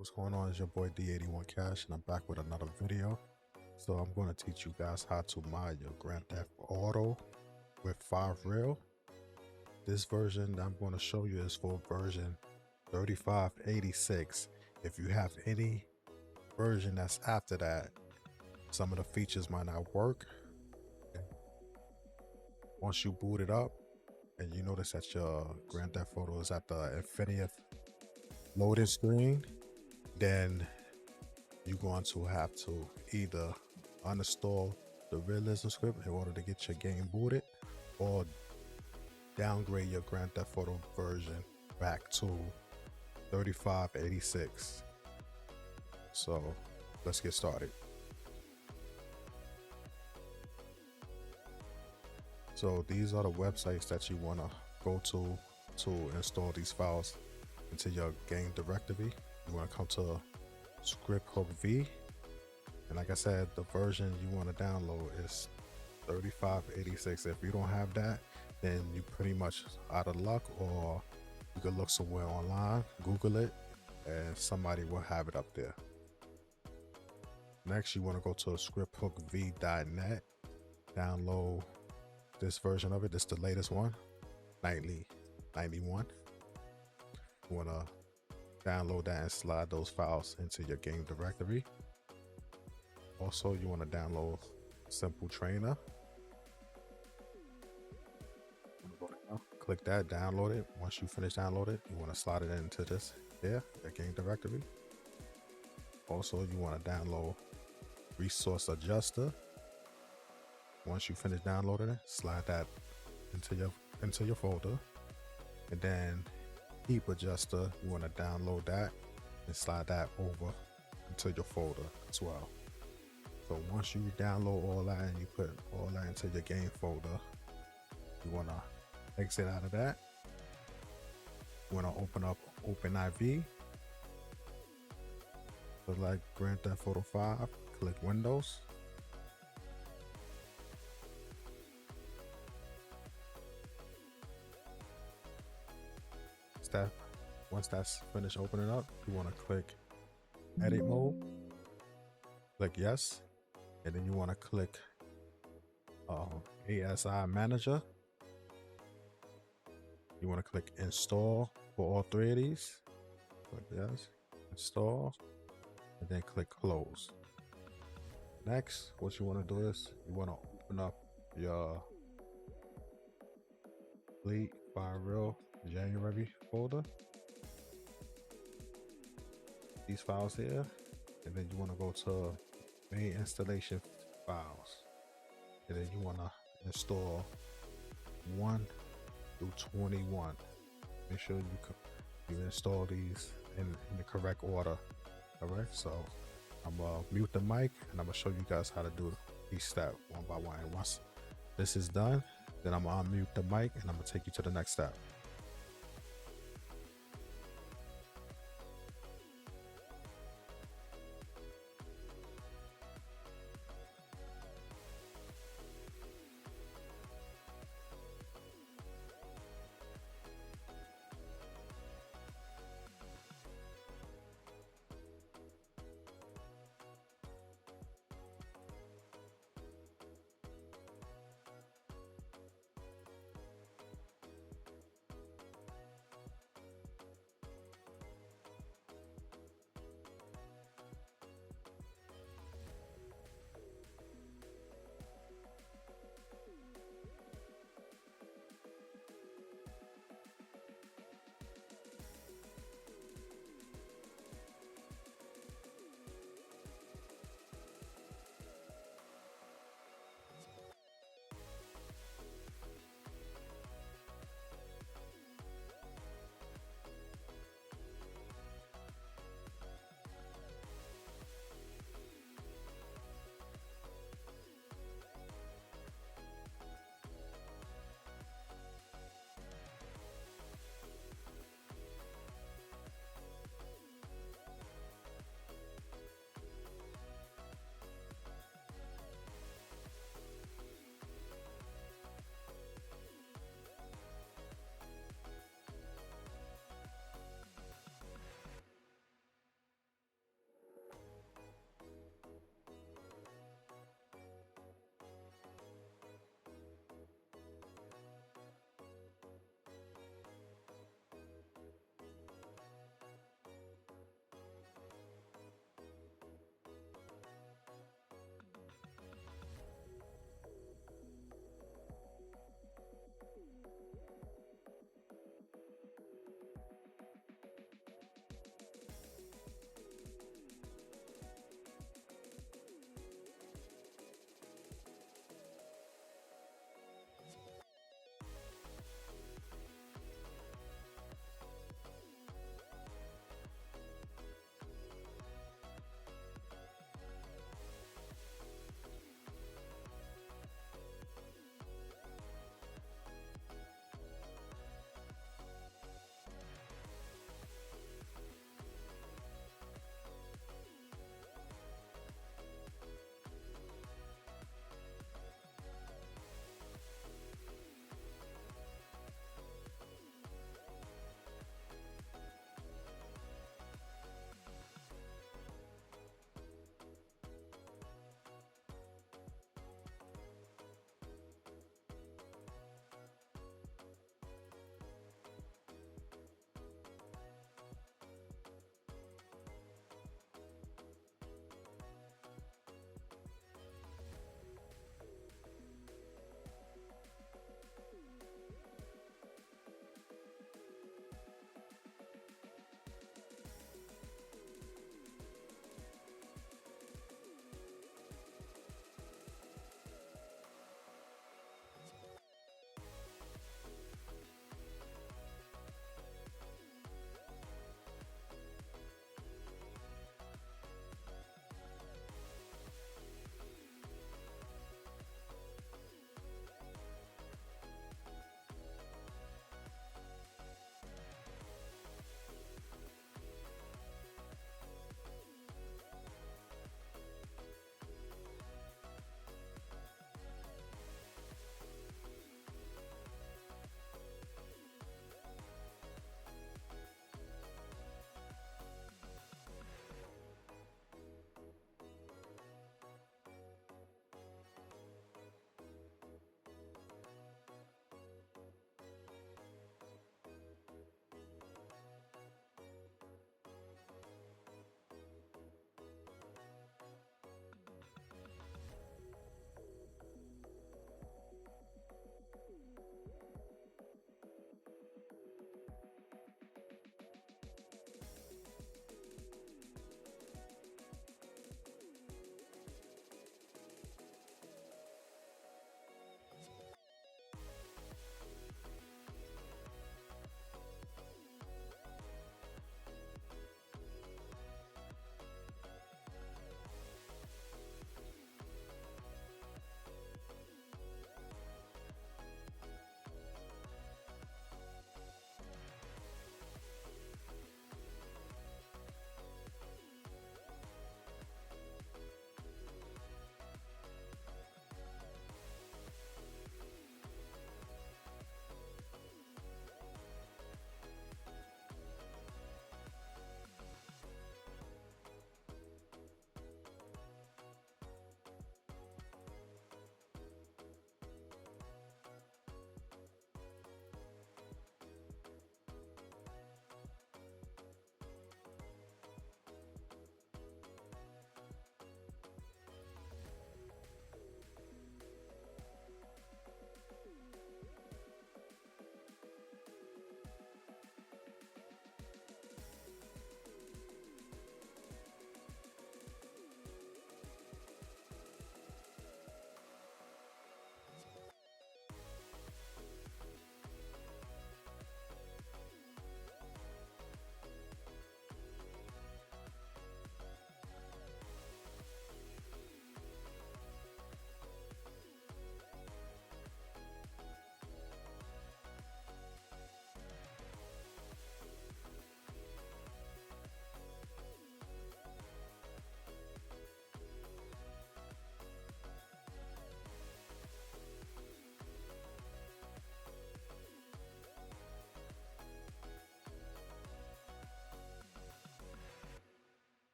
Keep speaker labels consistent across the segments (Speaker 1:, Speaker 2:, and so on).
Speaker 1: What's going on? It's your boy D81 Cash, and I'm back with another video. So I'm going to teach you guys how to mod your Grand Theft Auto with 5 Real. This version that I'm going to show you is for version 3586. If you have any version that's after that, some of the features might not work. Once you boot it up and you notice that your Grand Theft Auto is at the infinite loading screen, then you're going to have to either uninstall the realism script in order to get your game booted, or downgrade your Grand Theft Auto version back to 3586. So let's get started. So these are the websites that you want to go to install these files into your game directory. You want to come to script hook V, and like I said, the version you want to download is 3586. If you don't have that, then you pretty much out of luck, or you could look somewhere online, Google it, and somebody will have it up there. Next, you want to go to scripthookv.net, download this version of it. This is the latest one, nightly 91. You want to download that and slide those files into your game directory. Also, you want to download Simple Trainer. Click that, download it. Once you finish downloading it, you want to slide it into this here, the game directory. Also, you want to download Resource Adjuster. Once you finish downloading it, slide that into your folder. And then Heap Adjuster, you want to download that and slide that over into your folder as well. So once you download all that and you put all that into your game folder, you want to exit out of that. You want to open up OpenIV. Select Grand Theft Auto 5, click Windows. Once that's finished opening up, you want to click Edit Mode, click Yes, and then you want to click ASI Manager. You want to click Install for all 3 of these. Click Yes, Install, and then click Close. Next, what you want to do is you want to open up your Complete 5 Real January folder. These files here, and then you want to go to main installation files, and then you want to install 1 through 21. Make sure you install these in the correct order. All right, so I'm gonna mute the mic and I'm gonna show you guys how to do each step one by one. And once this is done, then I'm gonna unmute the mic and I'm gonna take you to the next step.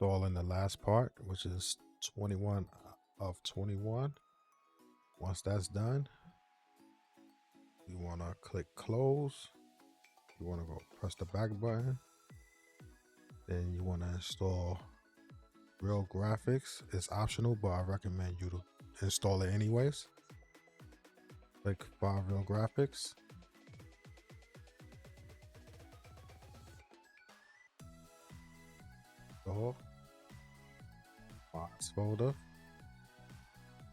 Speaker 1: installing the last part, which is 21 of 21. Once that's done, you want to click close. You want to go press the back button. Then you want to install Real Graphics. It's optional, but I recommend you to install it anyways. Click File Real Graphics. Install. Mods folder.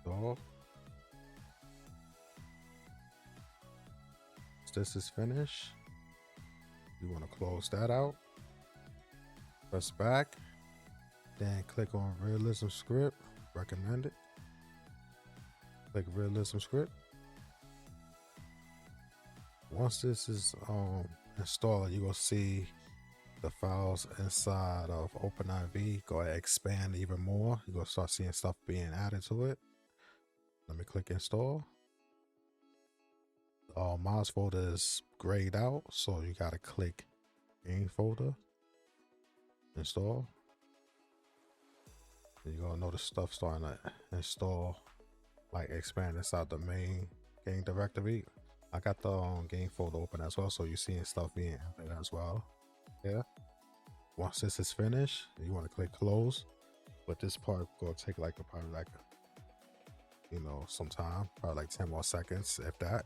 Speaker 1: Install. Once this is finished, you want to close that out. Press back. Then click on Realism Script. Recommend it. Click Realism Script. Once this is installed, you're going to see the files inside of OpenIV go ahead expand even more. You're going to start seeing stuff being added to it. Let me click install. Mods folder is grayed out, so you got to click game folder, install. And you're going to notice stuff starting to install, like expand inside the main game directory. I got the game folder open as well, so you're seeing stuff being added as well. Yeah. Once this is finished, you want to click close. But this part gonna take like probably like some time, probably like 10 more seconds, if that.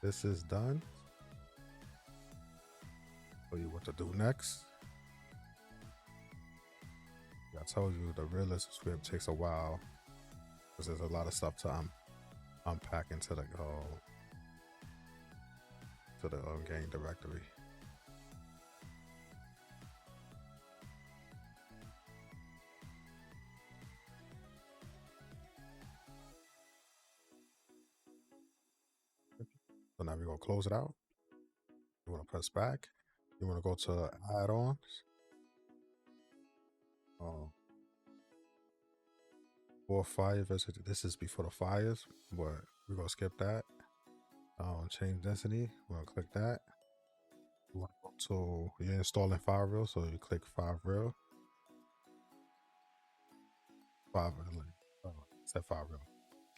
Speaker 1: This is done. Show you what to do next. I told you the realism script takes a while because there's a lot of stuff to unpack into the game directory. So now we're gonna close it out. You want to press back. You want to go to add-ons. For fire visit, this is before the fires, but we're gonna skip that. Change density. We're gonna click that. You want to go to, you're installing FireReal, so you click FireReal. Set FireReal.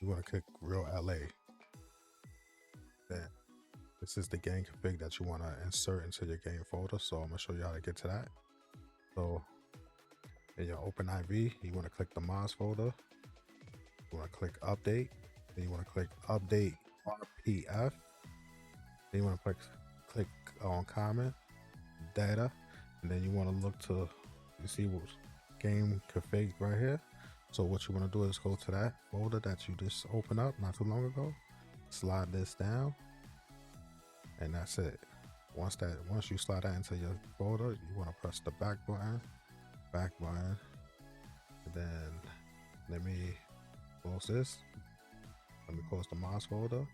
Speaker 1: You want to click Real LA. Then this is the game config that you want to insert into your game folder. So I'm gonna show you how to get to that. So in your OpenIV, you want to click the mods folder. You want to click update. Then you want to click update RPF. Then you want to click on comment data, and then you want to look to, you see what game config right here. So what you want to do is go to that folder that you just opened up not too long ago, slide this down, and that's it. Once you slide that into your folder, you want to press the back button, and then let me close this. Let me close the mods folder,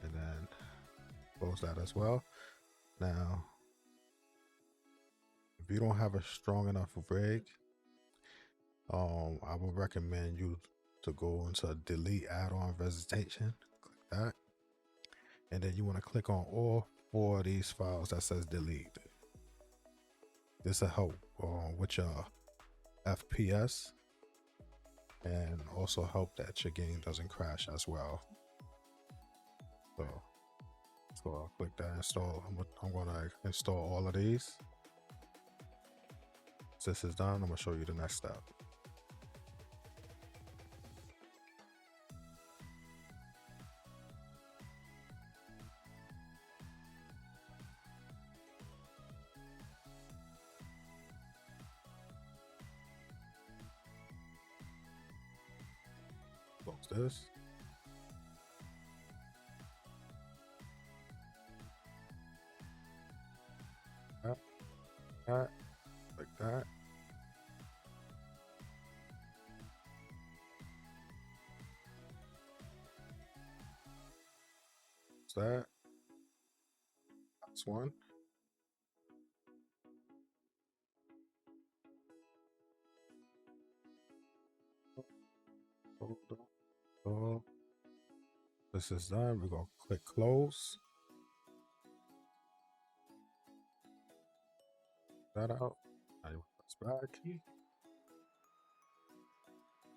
Speaker 1: and then close that as well. Now, if you don't have a strong enough rig, I would recommend you to go into delete add-on visitation. Click that, and then you want to click on all 4 of these files that says delete. This will help with your FPS and also help that your game doesn't crash as well. So I'll click that install. I'm gonna install all of these. Once this is done, I'm gonna show you the next step. Close this. That, like that. That. That's one. this is done, we're gonna click close. That out. Now you press back.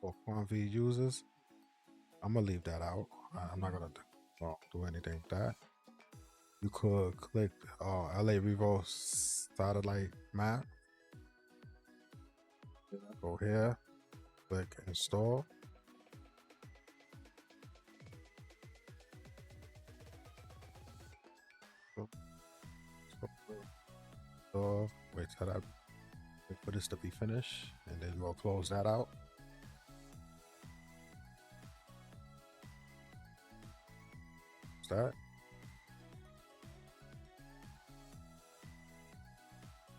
Speaker 1: For Quanv users, I'm gonna leave that out. I'm not gonna do anything with that. You could click LA Revo satellite map. Go here, click install. Wait till that, wait for this to be finished, and then we'll close that out. That.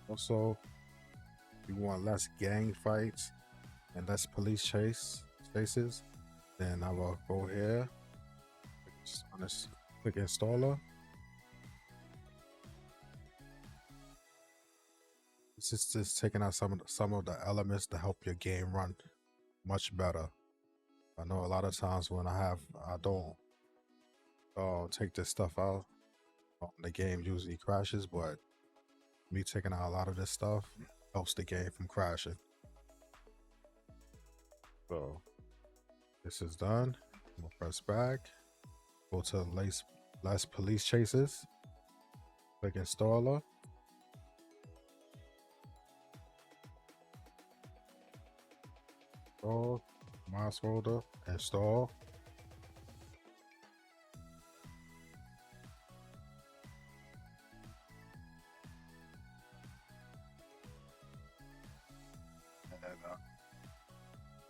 Speaker 1: Also, you want less gang fights and less police chases, then I will go here on this, click installer. This is just taking out some of the elements to help your game run much better. I know a lot of times when I don't take this stuff out, the game usually crashes, but me taking out a lot of this stuff helps the game from crashing. So this is done. I'm gonna press back, go to less police chases, click installer. Install, mouse folder, install.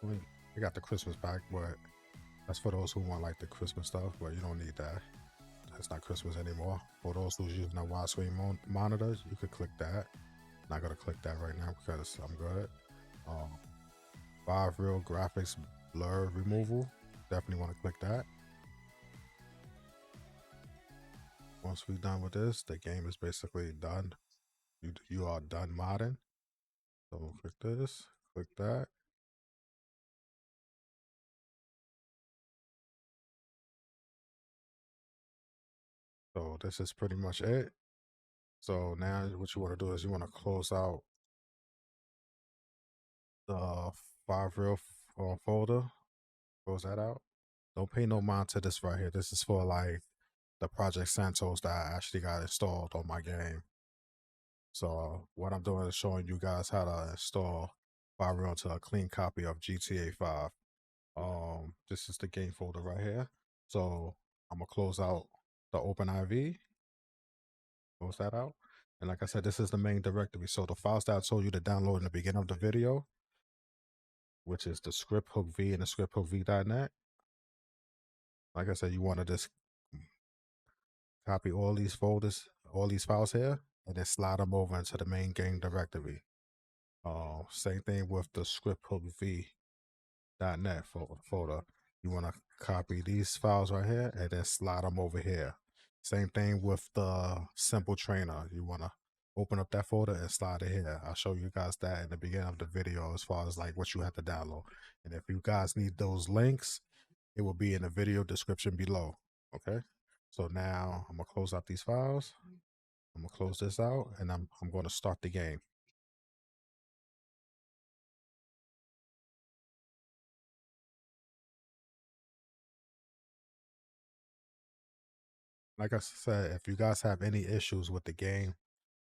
Speaker 1: And we got the Christmas pack, but that's for those who want like the Christmas stuff, but you don't need that. It's not Christmas anymore. For those who's using a widescreen monitor, you could click that. Not gonna click that right now because I'm good. 5 real graphics blur removal. Definitely want to click that. Once we're done with this, the game is basically done. You are done modding. So we'll click this, click that. So this is pretty much it. So now what you want to do is you want to close out the 5 real folder. Close that out. Don't pay no mind to this right here. This is for like the Project Santos that I actually got installed on my game. So what I'm doing is showing you guys how to install 5 real to a clean copy of GTA 5. This is the game folder right here. So I'm gonna close out the OpenIV. Close that out. And like I said, this is the main directory. So the files that I told you to download in the beginning of the video, which is the script hook v and the script hook v.net. Like I said, you want to just copy all these folders, all these files here, and then slide them over into the main game directory. Same thing with the script hook v.net folder. You want to copy these files right here and then slide them over here. Same thing with the simple trainer. You want to open up that folder and slide it here. I'll show you guys that in the beginning of the video as far as like what you have to download. And if you guys need those links, it will be in the video description below. Okay. So now I'm gonna close out these files. I'm gonna close this out and I'm gonna start the game. Like I said, if you guys have any issues with the game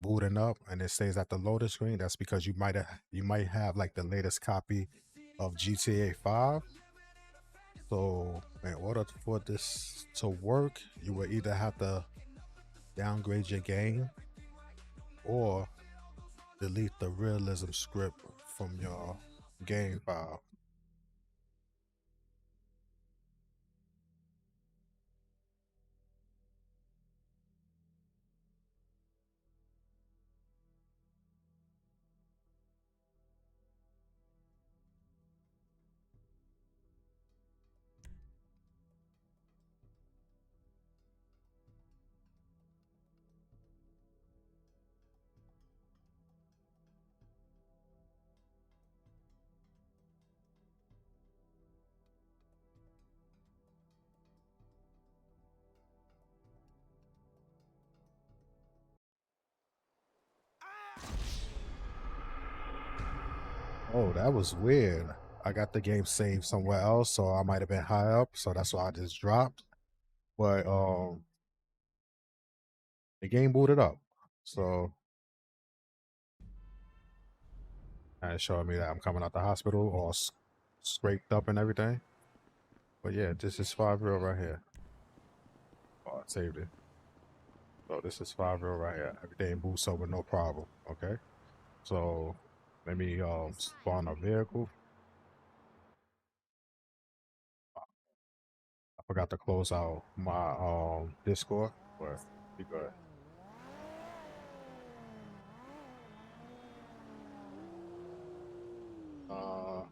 Speaker 1: booting up and it stays at the loading screen, that's because you might have like the latest copy of GTA 5. So in order for this to work, you will either have to downgrade your game or delete the realism script from your game file. Oh, that was weird. I got the game saved somewhere else, so I might have been high up, so that's why I just dropped. But the game booted up, so and it's showing me that I'm coming out the hospital all scraped up and everything. But yeah, this is 5 real right here. Oh, I saved it. So this is 5 real right here. Everything boots over no problem. Okay. So let me spawn a vehicle. I forgot to close out my Discord, but be good. Uh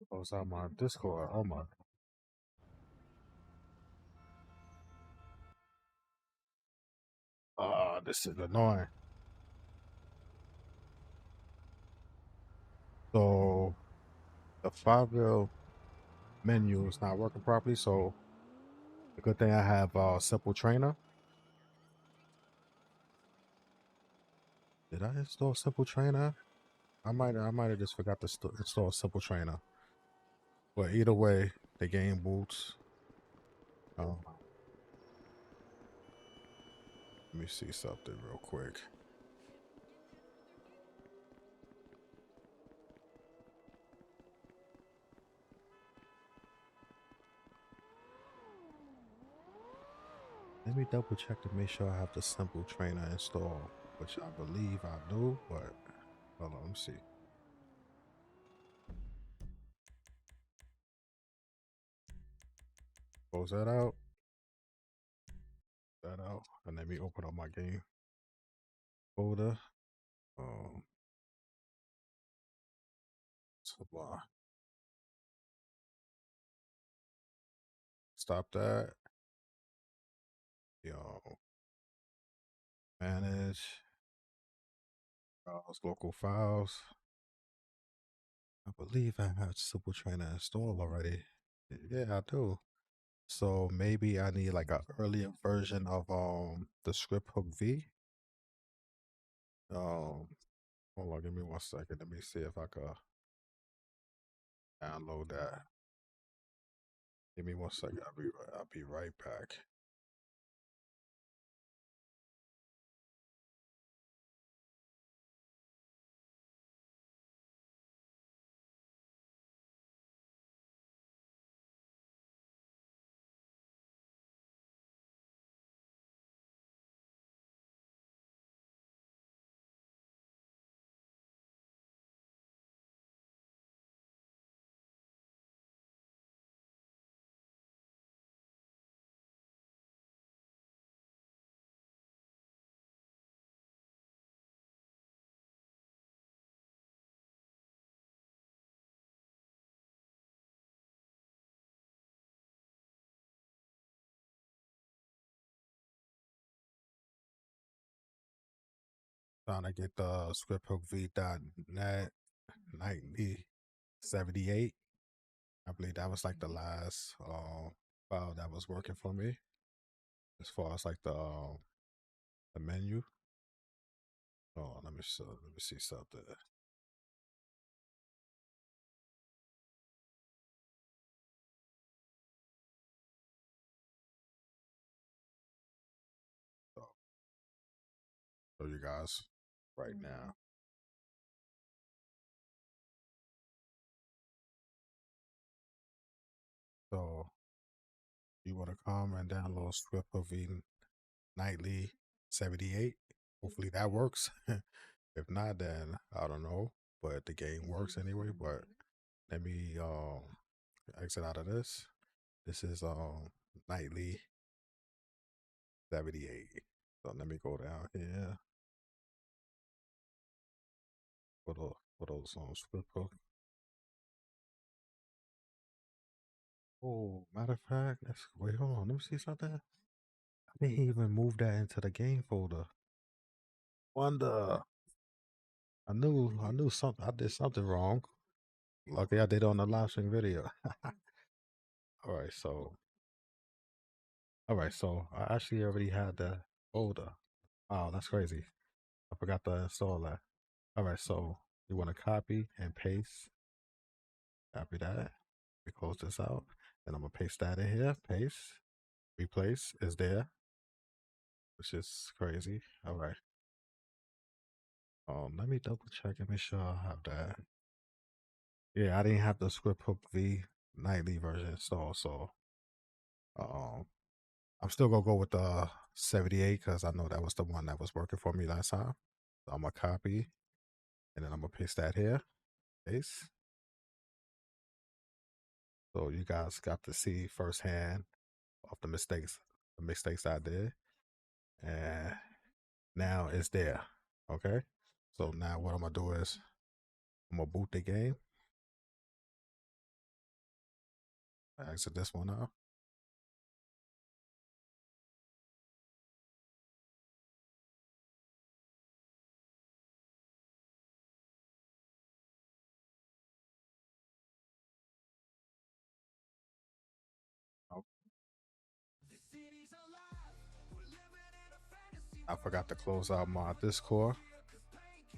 Speaker 1: close out my Discord. Oh my. This is annoying. So the 5 real menu is not working properly. So the good thing I have simple trainer. Did I install simple trainer? I might have just forgot to install simple trainer. But either way, the game boots. Um, let me see something real quick. Let me double check to make sure I have the simple trainer installed, which I believe I do, but hold on, let me see. Close that out. That out. And let me open up my game folder. Um supply. Stop that. Yo, manage. Browse local files. I believe I have simple trainer installed already. Yeah, I do. So maybe I need like an earlier version of the script hook V. Um Hold on, give me 1 second. Let me see if I can download that. Give me 1 second. I'll be right back. Trying to get the script hook v.net nightly 78. I believe that was like the last file that was working for me as far as like the menu. Oh, let me see something. So, show you guys right now. So you want to come and download script hook v nightly 78. Hopefully that works. If not, then I don't know. But the game works anyway. But let me exit out of this. This is nightly 78. So let me go down here for those script hook. Oh, matter of fact, wait, hold on. Let me see something. I didn't even move that into the game folder. Wonder. I knew something. I did something wrong. Lucky I did on the live stream video. All right, so I actually already had the folder. Oh, that's crazy. I forgot to install that. All right, so you want to copy and paste. Copy that. We close this out. Then I'm gonna paste that in here. Paste. Replace is there, which is crazy. All right. Let me double check and make sure I have that. Yeah, I didn't have the script hook V nightly version installed, so um, I'm still gonna go with the 78 because I know that was the one that was working for me last time. So I'm gonna copy and then I'm gonna paste that here. Paste. So you guys got to see firsthand of the mistakes I did, and now it's there. Okay. So now what I'm gonna do is I'm gonna boot the game. I exit this one out. Oh, I forgot to close out my Discord,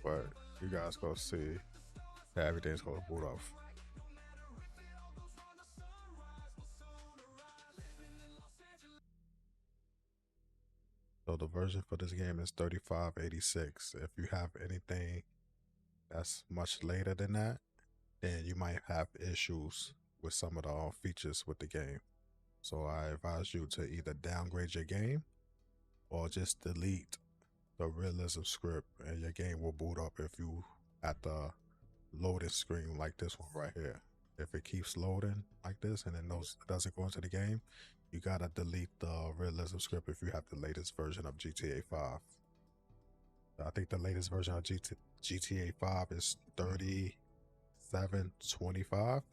Speaker 1: but you guys go see that everything's gonna boot off. So the version for this game is 3586. If you have anything that's much later than that, then you might have issues with some of the features with the game. So I advise you to either downgrade your game or just delete the realism script and your game will boot up if you at the loading screen like this one right here. If it keeps loading like this and it doesn't go into the game, you gotta delete the realism script if you have the latest version of GTA 5. I think the latest version of GTA 5 is 3725.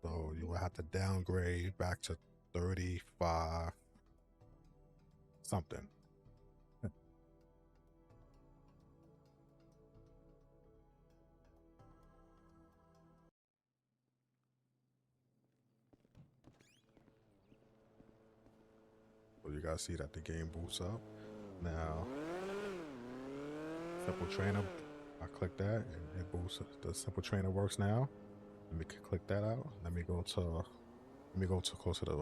Speaker 1: So you will have to downgrade back to 35 something. So you guys see that the game boots up. Now, simple trainer, I click that and it boosts. The simple trainer works now. Let me click that out. Let me go to close to the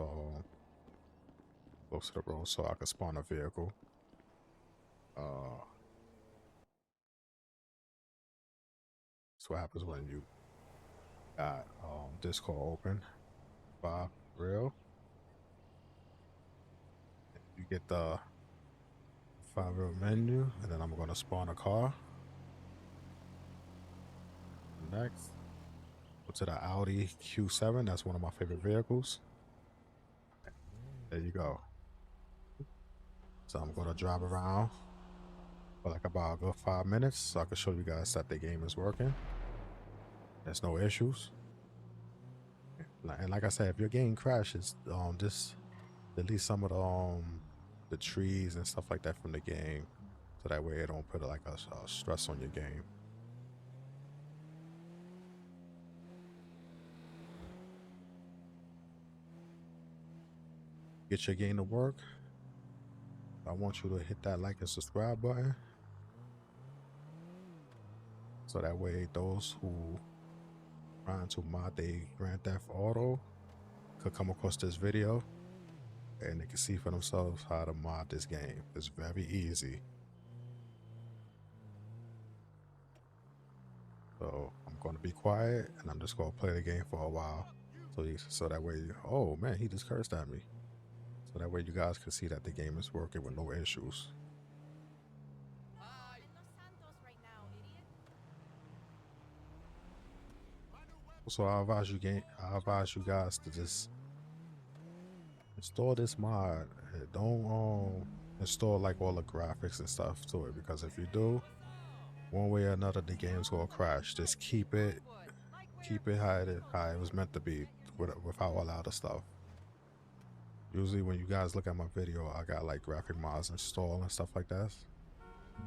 Speaker 1: road so I can spawn a vehicle. That's what happens when you got Discord open. 5 real. You get the 5 real menu, and then I'm gonna spawn a car. Next, go to the Audi Q7. That's one of my favorite vehicles. There you go. So I'm gonna drive around for like about a good 5 minutes so I can show you guys that the game is working. There's no issues. And like I said, if your game crashes, just delete some of the trees and stuff like that from the game, so that way it don't put like a stress on your game. Get your game to work. I want you to hit that like and subscribe button, so that way those who trying to mod the Grand Theft Auto could come across this video and they can see for themselves how to mod this game. It's very easy. So I'm going to be quiet and I'm just going to play the game for a while. So that way, oh man, he just cursed at me. So that way you guys can see that the game is working with no issues. So I advise you guys to just install this mod. Don't install like all the graphics and stuff to it, because if you do, one way or another the game's gonna crash. Just keep it how it was meant to be, without all the other stuff. Usually when you guys look at my video, I got like graphic mods installed and stuff like that.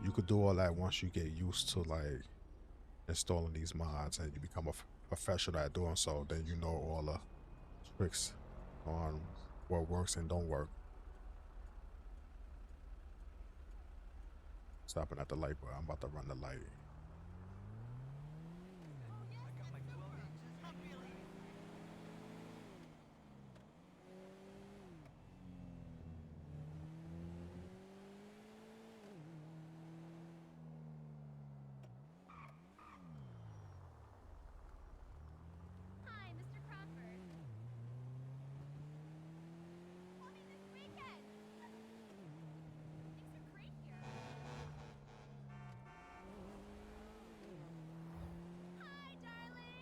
Speaker 1: You could do all that once you get used to like installing these mods and you become a professional at doing so. Then you know all the tricks on what works and don't work. Stopping at the light, but I'm about to run the light.
Speaker 2: Hi, Mr. Crawford. Call me this weekend. Things are great here. Hi, darling.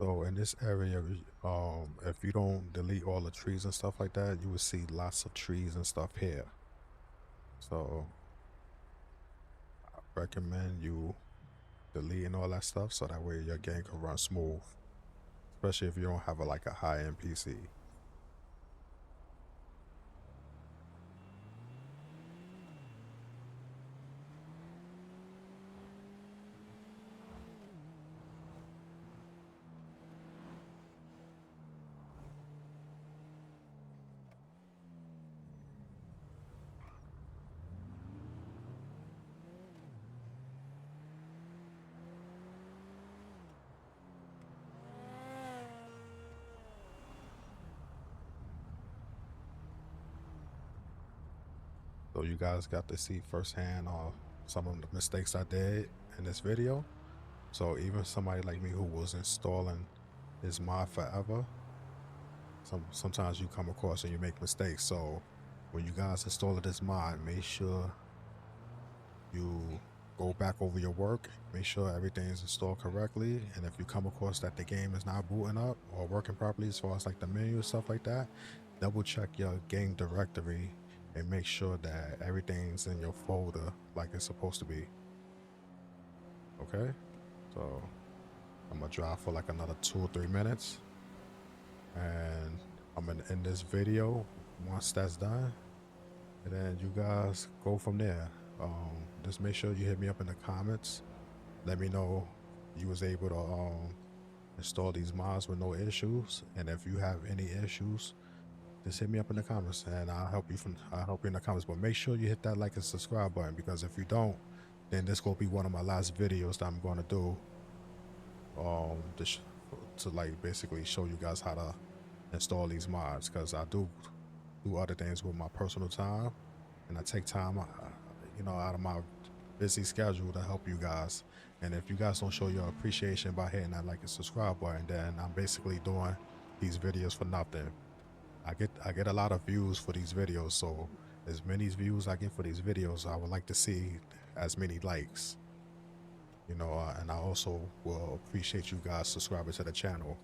Speaker 1: So in this area, if you don't delete all the trees and stuff like that, you will see lots of trees and stuff here. So I recommend you deleting all that stuff so that way your game can run smooth, especially if you don't have like a high-end PC. So you guys got to see firsthand some of the mistakes I did in this video. So even somebody like me who was installing this mod forever, sometimes you come across and you make mistakes. So when you guys install this mod, make sure you go back over your work, make sure everything is installed correctly. And if you come across that the game is not booting up or working properly as far as like the menu and stuff like that, double check your game directory and make sure that everything's in your folder like it's supposed to be. Okay, so I'm gonna drive for like another 2 or 3 minutes and I'm gonna end this video once that's done, and then you guys go from there. Just make sure you hit me up in the comments, let me know you was able to install these mods with no issues, and if you have any issues, just hit me up in the comments and I'll help you in the comments. But make sure you hit that like and subscribe button, because if you don't, then this will be one of my last videos that I'm going to do to like basically show you guys how to install these mods, because I do other things with my personal time, and I take time out of my busy schedule to help you guys. And if you guys don't show your appreciation by hitting that like and subscribe button, then I'm basically doing these videos for nothing. I get a lot of views for these videos, so as many views I get for these videos, I would like to see as many likes, and I also will appreciate you guys subscribing to the channel.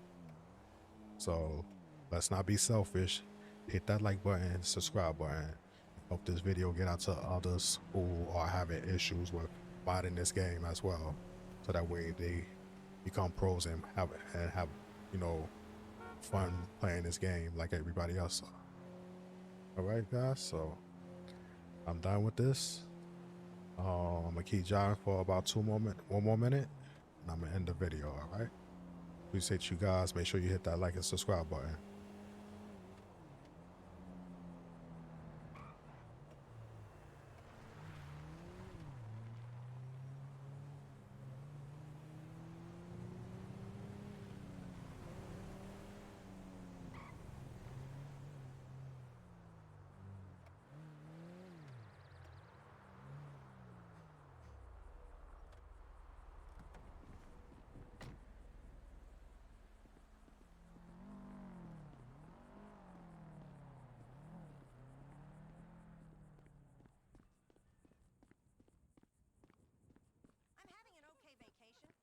Speaker 1: So let's not be selfish, hit that like button, subscribe button, help this video get out to others who are having issues with modding this game as well, so that way they become pros and have fun playing this game like everybody else. All right, guys, so I'm done with this. I'm gonna keep driving for about 1 more minute, and I'm gonna end the video. All right, appreciate you guys. Make sure you hit that like and subscribe button.
Speaker 3: I'm having an okay vacation,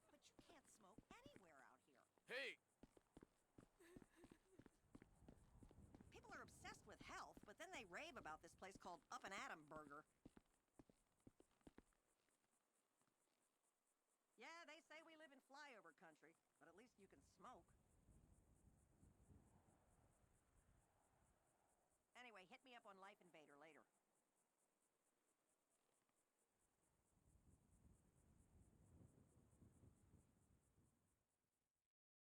Speaker 3: but you can't smoke anywhere out here.
Speaker 4: Hey!
Speaker 3: People are obsessed with health, but then they rave about this place called Up and Atom Burger.